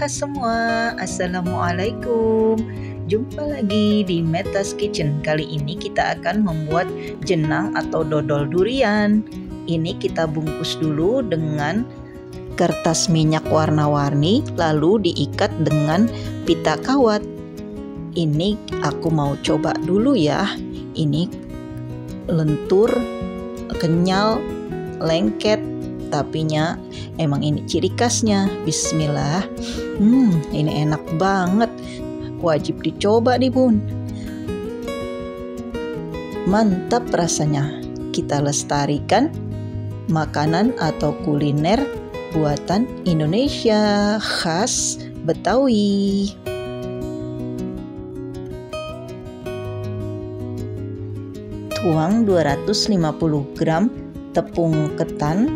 semua, Assalamualaikum. Jumpa lagi di Metas Kitchen. Kali ini kita akan membuat jenang atau dodol durian. Ini kita bungkus dulu dengan kertas minyak warna-warni, lalu diikat dengan pita kawat. Ini aku mau coba dulu ya. Ini lentur, kenyal, lengket, tapinya emang ini ciri khasnya. Bismillah. Ini enak banget. Wajib dicoba nih bun. Mantap rasanya. Kita lestarikan makanan atau kuliner buatan Indonesia khas Betawi. Tuang 250 gram tepung ketan,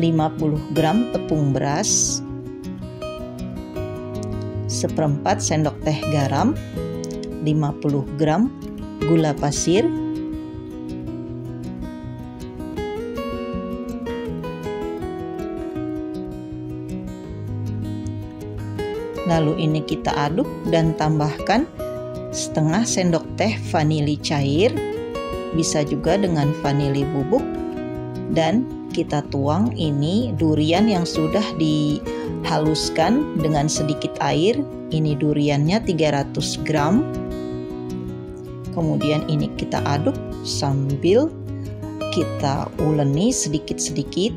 50 gram tepung beras, seperempat sendok teh garam, 50 gram gula pasir, lalu ini kita aduk dan tambahkan setengah sendok teh vanili cair, bisa juga dengan vanili bubuk, dan kita tuang ini durian yang sudah dihaluskan dengan sedikit air. Ini duriannya 300 gram. Kemudian ini kita aduk sambil kita uleni sedikit-sedikit.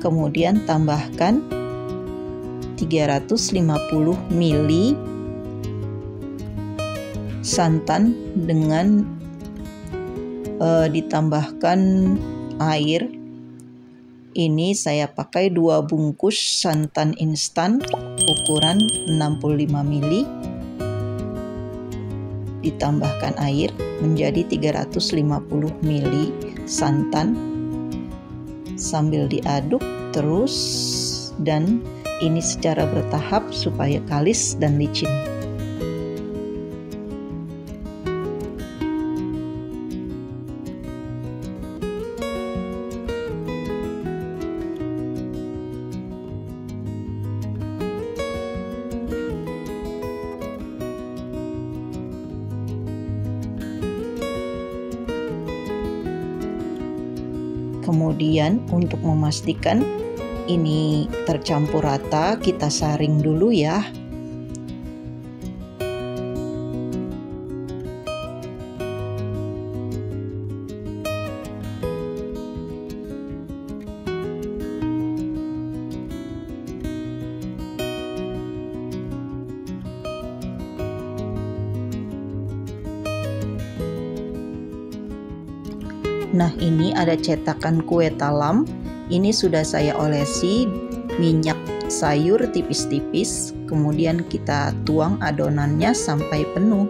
Kemudian tambahkan 350 ml santan dengan ditambahkan air. Ini saya pakai 2 bungkus santan instan ukuran 65 ml. Ditambahkan air menjadi 350 ml santan. Sambil diaduk terus, dan ini secara bertahap supaya kalis dan licin. Kemudian untuk memastikan ini tercampur rata, kita saring dulu ya. Nah, ini ada cetakan kue talam. Ini sudah saya olesi minyak sayur tipis-tipis. Kemudian kita tuang adonannya sampai penuh.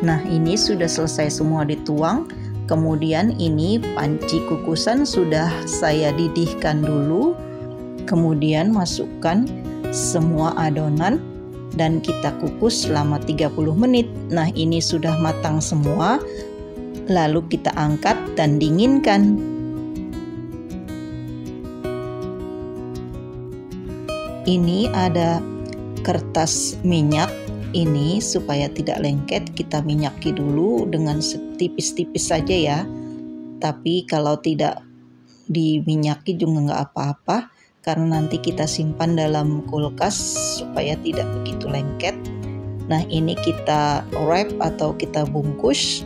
Nah, ini sudah selesai semua dituang. Kemudian ini panci kukusan sudah saya didihkan dulu. Kemudian masukkan semua adonan dan kita kukus selama 30 menit. Nah, ini sudah matang semua. Lalu kita angkat dan dinginkan. Ini ada kertas minyak. Ini supaya tidak lengket, kita minyaki dulu dengan setipis-tipis saja ya. Tapi kalau tidak diminyaki juga nggak apa-apa, karena nanti kita simpan dalam kulkas supaya tidak begitu lengket. Nah, ini kita wrap atau kita bungkus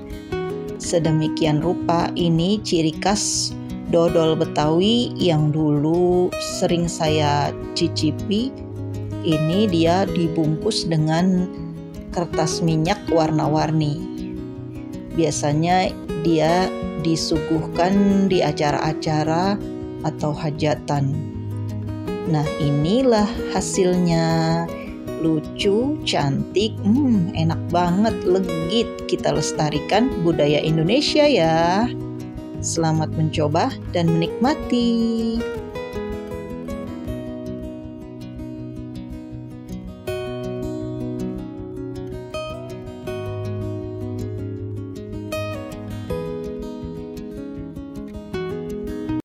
sedemikian rupa. Ini ciri khas dodol Betawi yang dulu sering saya cicipi. Ini dia dibungkus dengan kertas minyak warna-warni. Biasanya dia disuguhkan di acara-acara atau hajatan. Nah, inilah hasilnya. Lucu, cantik, enak banget, legit. Kita lestarikan budaya Indonesia ya. Selamat mencoba dan menikmati.